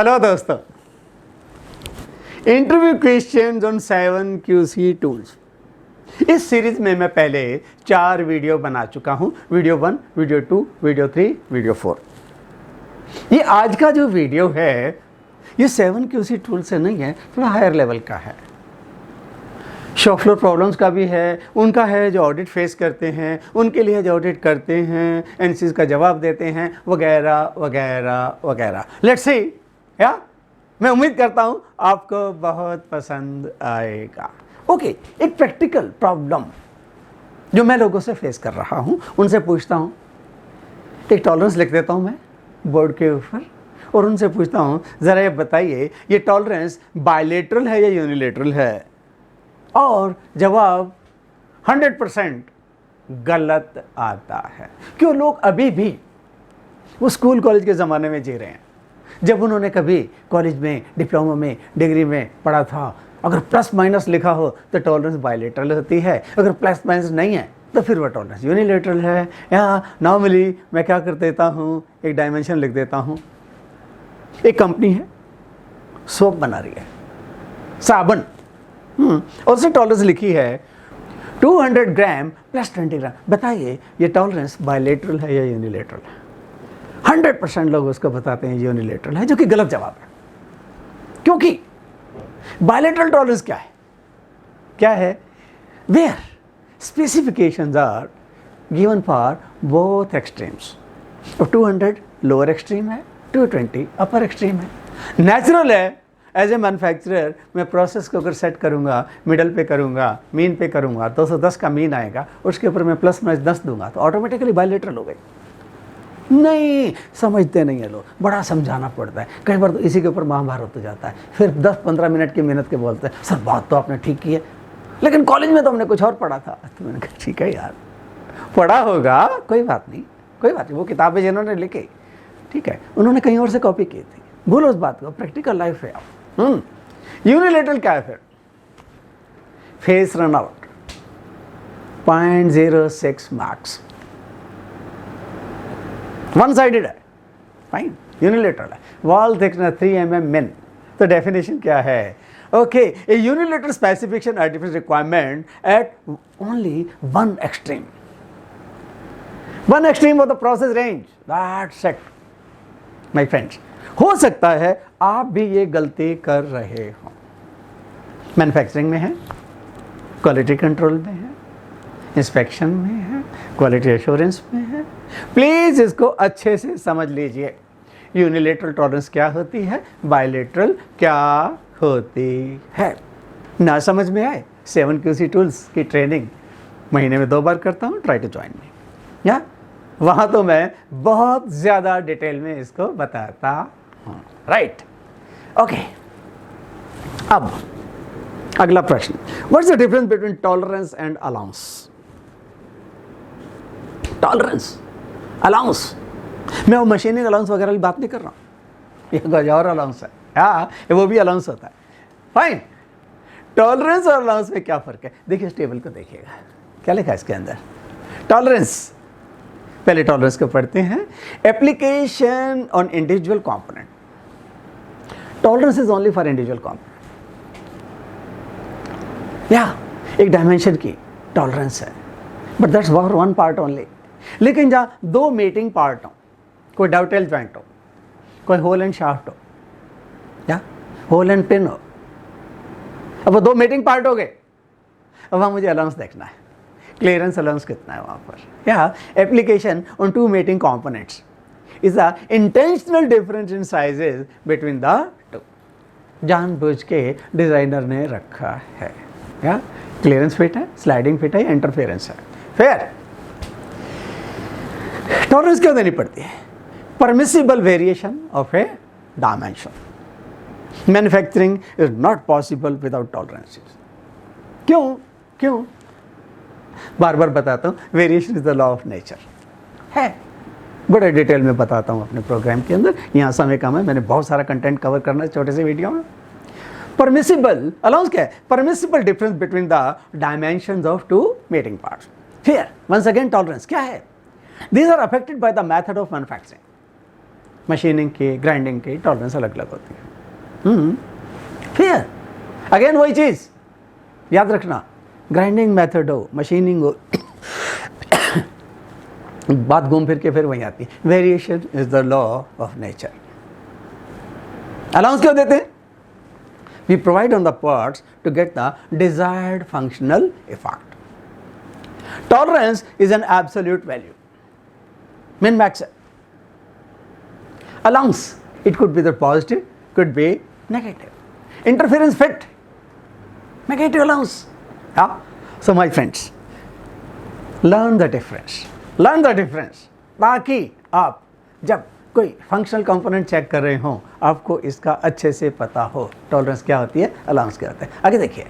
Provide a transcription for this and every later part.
Hello दोस्तों, interview questions on 7 QC tools. इस series में मैं पहले 4 वीडियो बना चुका हूं। Video 1, video 2, video 3, video 4। ये आज का जो वीडियो है ये 7 QC टूल से नहीं है, थोड़ा हायर लेवल का है। शॉप फ्लोर प्रॉब्लम्स का भी है, उनका है जो ऑडिट फेस करते हैं, उनके लिए जो ऑडिट करते हैं, एनसीज का जवाब देते हैं, वगैरह वगैरह वगैरह। लेट्स सी, या मैं उम्मीद करता हूं आपको बहुत पसंद आएगा। ओके, एक प्रैक्टिकल प्रॉब्लम जो मैं लोगों से फेस कर रहा हूं, उनसे पूछता हूं। एक टॉलरेंस लिख देता हूं मैं बोर्ड के ऊपर और उनसे पूछता हूं, ज़रा ये बताइए ये टॉलरेंस बायलेटरल है या यूनिलेटरल है? और जवाब 100% गलत आता है। क्यों? लोग अभी भी वो स्कूल कॉलेज के ज़माने में जी रहे हैं, जब उन्होंने कभी कॉलेज में, डिप्लोमा में, डिग्री में पढ़ा था। अगर प्लस माइनस लिखा हो तो टॉलरेंस बायलेटरल होती है, अगर प्लस माइनस नहीं है तो फिर वह टॉलरेंस यूनिलेटरल है। या नॉर्मली मैं क्या कर देता हूँ, एक डायमेंशन लिख देता हूँ। एक कंपनी है, सोप बना रही है, साबुन, और उसने टॉलरेंस लिखी है 200 ग्राम प्लस 20 ग्राम। बताइए ये टॉलरेंस बायलेटरल है या यूनिलेटरल है? 100% लोग उसको बताते हैं यूनिलेटरल है, जो कि गलत जवाब है। क्योंकि बायलेटरल टॉलरेंस क्या है? क्या है? Where specifications are given for both extremes. 200 lower extreme है, 220 अपर एक्सट्रीम है। नेचुरल है, एज ए मैन्युफैक्चरर मैं प्रोसेस को अगर सेट करूंगा, मिडल पे करूंगा, मीन पे करूंगा, 210 का मीन आएगा, उसके ऊपर मैं प्लस माइनस 10 दूंगा तो ऑटोमेटिकली बायलेटरल हो गई। नहीं समझते नहीं है लोग, बड़ा समझाना पड़ता है। कई बार तो इसी के ऊपर महाभारत हो जाता है, फिर 10-15 मिनट की मेहनत के बोलते हैं सर बात तो आपने ठीक की है, लेकिन कॉलेज में तो हमने कुछ और पढ़ा था। तो मैंने कहा ठीक है यार, पढ़ा होगा, कोई बात नहीं, कोई बात नहीं। वो किताबें जिन्होंने लिखी, ठीक है, उन्होंने कहीं और से कॉपी की थी, भूलो उस बात को। प्रैक्टिकल लाइफ है। यूनिलेटरल क्या है? फिर face run out 0.06 marks, one sided है, फाइन, यूनिलेटरल है। वॉल थिकनेस 3 mm मिन। तो डेफिनेशन क्या है? Okay, A unilateral specification artificial requirement eight only one extreme of the process range, that's it my friends. हो सकता है आप भी ये गलती कर रहे हो। मैन्युफैक्चरिंग में है, क्वालिटी कंट्रोल में है, इंस्पेक्शन में है, क्वालिटी एश्योरेंस में है। प्लीज इसको अच्छे से समझ लीजिए। यूनिलेटरल टॉलरेंस क्या होती है, बायलेटरल क्या होती है। ना समझ में आए, 7 QC टूल्स की ट्रेनिंग महीने में 2 बार करता हूँ, ट्राई टू ज्वाइन मी। या वहाँ तो मैं बहुत ज़्यादा डिटेल में इसको बताता हूँ, राइट? ओके, अब अगला प्रश्न, what's the difference between tolerance and allowance? Tolerance, allowance, मैं वो मशीनिंग अलाउंस वगैरह की बात नहीं कर रहा हूँ, ये कुछ और अलाउंस है। हाँ, वो भी अलाउंस होता है, फाइन। टॉलरेंस और अलाउंस में क्या फ़र्क है? देखिए इस टेबल को देखिएगा, क्या लिखा है इसके अंदर? टॉलरेंस, पहले टॉलरेंस को पढ़ते हैं। Application on individual component. Tolerance is only for individual component. या एक डायमेंशन की टॉलरेंस है, but that's for one part only. लेकिन जहाँ 2 मीटिंग पार्ट हो, कोई डाउटेल जॉइंट हो, कोई होल एंड शाफ्ट हो, या होल एंड पिन हो, अब वो 2 मीटिंग पार्ट हो गए, अब वहाँ मुझे अलाउंस देखना है, क्लियरेंस अलाउंस कितना है वहाँ पर। या application on 2 meeting components is a intentional difference in sizes between the 2। जानबूझ के डिजाइनर ने रखा है। या क्लियरेंस फिट है, स्लाइडिंग फिट है, इंटरफेरेंस है। फिर टॉलरेंस क्यों देनी पड़ती है? Permissible variation of A dimension. Manufacturing is not possible without tolerances. क्यों? बार बार बताता हूँ, variation is the law of nature है। बड़े डिटेल में बताता हूँ अपने प्रोग्राम के अंदर, यहाँ समय कम है, मैंने बहुत सारा कंटेंट कवर करना है छोटे से वीडियो में। परमिसिबल अलाउंस क्या है? Permissible difference between the dimensions of 2 meeting parts. फिर वंस अगेन टॉलरेंस क्या है? These are affected by the method of manufacturing. Machining की, ग्राइंडिंग की टॉलरेंस अलग अलग होती है। फिर अगेन वही चीज़ याद रखना, ग्राइंडिंग मेथड हो, मशीनिंग हो, बात घूम फिर के फिर वहीं आती है। Variation is the law of nature. Allowance क्यों देते हैं? We provide on the parts to get the desired functional effect. Tolerance is an absolute value, min max. Allowance, it could be the positive, could be negative. Interference fit, negative allowance. Yeah? So my friends, learn the difference. Learn the difference. ताकि आप जब कोई functional component check कर रहे हो आपको इसका अच्छे से पता हो, टॉलरेंस क्या होती है, अलाउंस क्या होता है। आगे देखिए,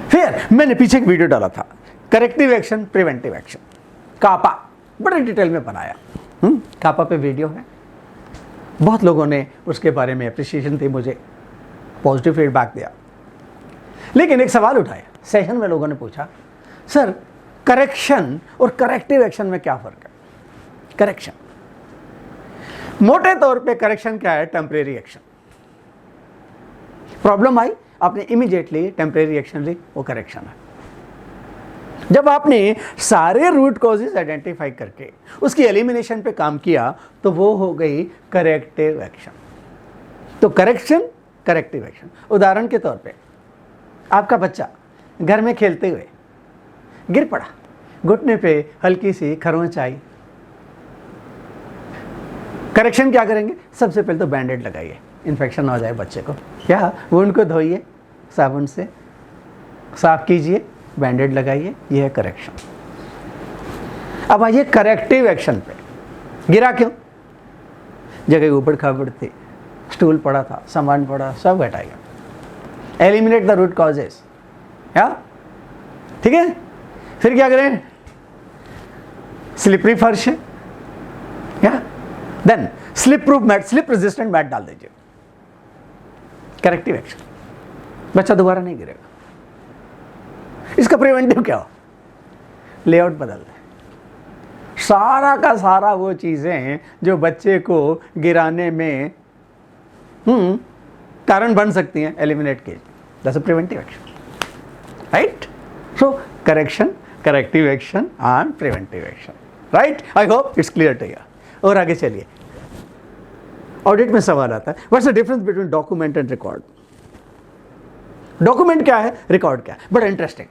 फिर मैंने पीछे एक वीडियो डाला था, करेक्टिव एक्शन, प्रिवेंटिव एक्शन, कापा, बड़े डिटेल में बनाया। कापा पे वीडियो है, बहुत लोगों ने उसके बारे में अप्रिसिएशन दी, मुझे पॉजिटिव फीडबैक दिया। लेकिन एक सवाल उठाया सेशन में, लोगों ने पूछा, सर करेक्शन और करेक्टिव एक्शन में क्या फ़र्क है? करेक्शन, मोटे तौर पे करेक्शन क्या है? Temporary action. प्रॉब्लम आई, आपने इमीडिएटली टेम्परेरी एक्शन ली, वो करेक्शन है। जब आपने सारे रूट कॉजेज आइडेंटिफाई करके उसकी एलिमिनेशन पे काम किया तो वो हो गई करेक्टिव एक्शन। तो करेक्शन, करेक्टिव एक्शन। उदाहरण के तौर पे आपका बच्चा घर में खेलते हुए गिर पड़ा, घुटने पे हल्की सी खरोंच आई, करेक्शन क्या करेंगे? सबसे पहले तो बैंडेड लगाइए, इन्फेक्शन ना हो जाए बच्चे को। क्या? वुंड को धोइए, साबुन से साफ कीजिए, बैंडेड लगाइए, यह है करेक्शन। अब आइए करेक्टिव एक्शन पे। गिरा क्यों? जगह ऊबड़ खाबड़ थी, स्टूल पड़ा था, सामान पड़ा, सब हटाइए, एलिमिनेट द रूट कॉजेस। या ठीक है? फिर क्या करें? स्लिपरी फर्श है, या then slip proof mat, slip resistant mat डाल दीजिए, करेक्टिव एक्शन, बच्चा दोबारा नहीं गिरेगा। इसका प्रिवेंटिव क्या हो? लेआउट बदल दें, सारा का सारा वो चीजें जो बच्चे को गिराने में कारण बन सकती हैं, एलिमिनेट कीजिए। That's a preventive action, right? So correction, corrective action and preventive action, right? I hope it's clear to you. और आगे चलिए, ऑडिट में सवाल आता है, what's the difference between document and record? Document क्या है, रिकॉर्ड क्या है? बड़ा इंटरेस्टिंग।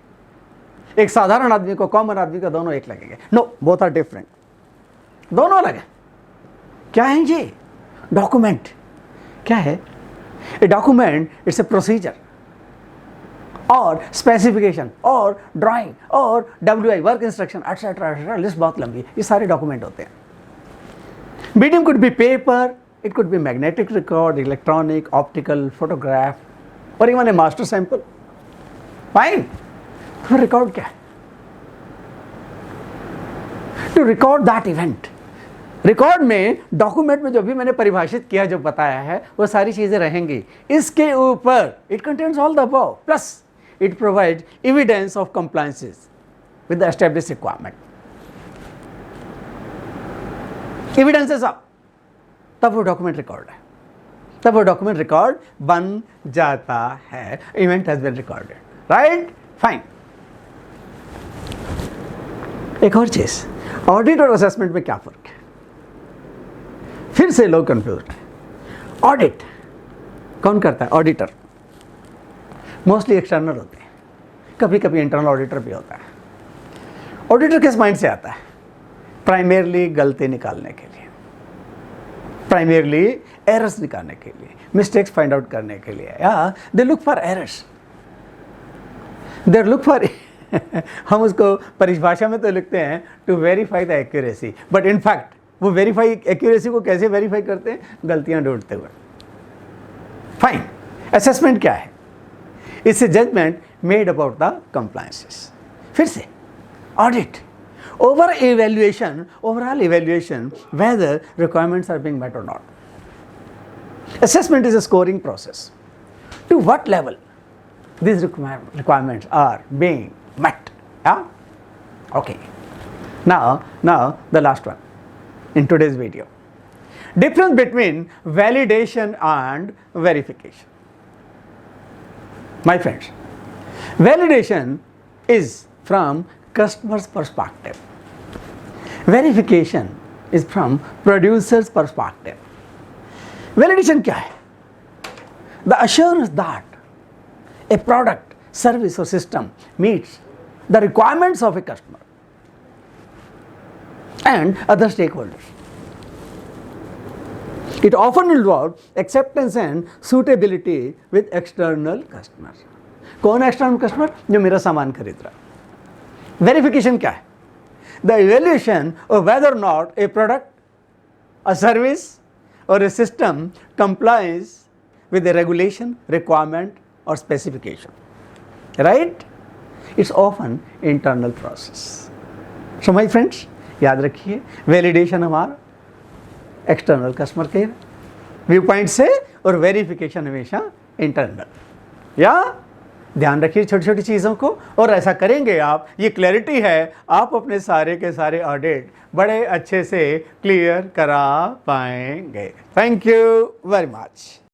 एक साधारण आदमी को, कॉमन आदमी को दोनों एक लगेंगे। नो, बोथ आर डिफरेंट, दोनों अलग है। क्या है ये डॉक्यूमेंट? क्या है? A document it's a procedure और स्पेसिफिकेशन और ड्राइंग और WI work instruction etcetera, list बहुत लंबी है, ये सारे डॉक्यूमेंट होते हैं। Medium could be paper, it could be magnetic record, electronic, optical, photograph और even a master sample. Fine. तो रिकॉर्ड क्या है? To record that event. Record में, डॉक्यूमेंट में जो भी मैंने परिभाषित किया, जो बताया है, वो सारी चीजें रहेंगी। इसके ऊपर it contains all the above, plus it provide evidence of compliances with the established requirement. Evidences of, तब वो डॉक्यूमेंट रिकॉर्ड है, तब वो डॉक्यूमेंट रिकॉर्ड बन जाता है। Event has been recorded, right? Fine. एक और चीज, ऑडिट और असेसमेंट में क्या फर्क है? फिर से लोग कंफ्यूज हैं। ऑडिट कौन करता है? ऑडिटर। मोस्टली एक्सटर्नल होते हैं, कभी कभी इंटरनल ऑडिटर भी होता है। ऑडिटर किस माइंड से आता है? प्राइमरली गलती निकालने के लिए, प्राइमरली एरर्स निकालने के लिए, मिस्टेक्स फाइंड आउट करने के लिए। या they look for errors, they look for हम उसको परिभाषा में तो लिखते हैं to verify the accuracy, but in fact वो वेरीफाई, एक्यूरेसी को कैसे वेरीफाई करते हैं? गलतियां ढूंढते हुए। फाइन। असेसमेंट क्या है? It's a judgement made about the compliances. फिर से audit, over evaluation, overall evaluation whether requirements are being met or not. Assessment is a scoring process. To what level these requirements are being met? Yeah? Okay. Now the last one in today's video. Difference between validation and verification. My friends, validation is from customer's perspective. Verification is from producer's perspective. Validation क्या है? The assurance that a product, service or system meets the requirements of a customer and other stakeholders. It often involves acceptance and suitability with external customers. कौन external customer? जो मेरा सामान खरीद रहा है. Verification क्या है? The evaluation of whether or not a product, a service or a system complies with a regulation, requirement or specification. Right? It's often internal process. So my friends, याद रखिए वैलिडेशन हमारा एक्सटर्नल कस्टमर के view point से और verification हमेशा internal. या ध्यान रखिए छोटी छोटी चीज़ों को, और ऐसा करेंगे आप, ये क्लैरिटी है, आप अपने सारे के सारे ऑडिट बड़े अच्छे से क्लियर करा पाएंगे. Thank you very much.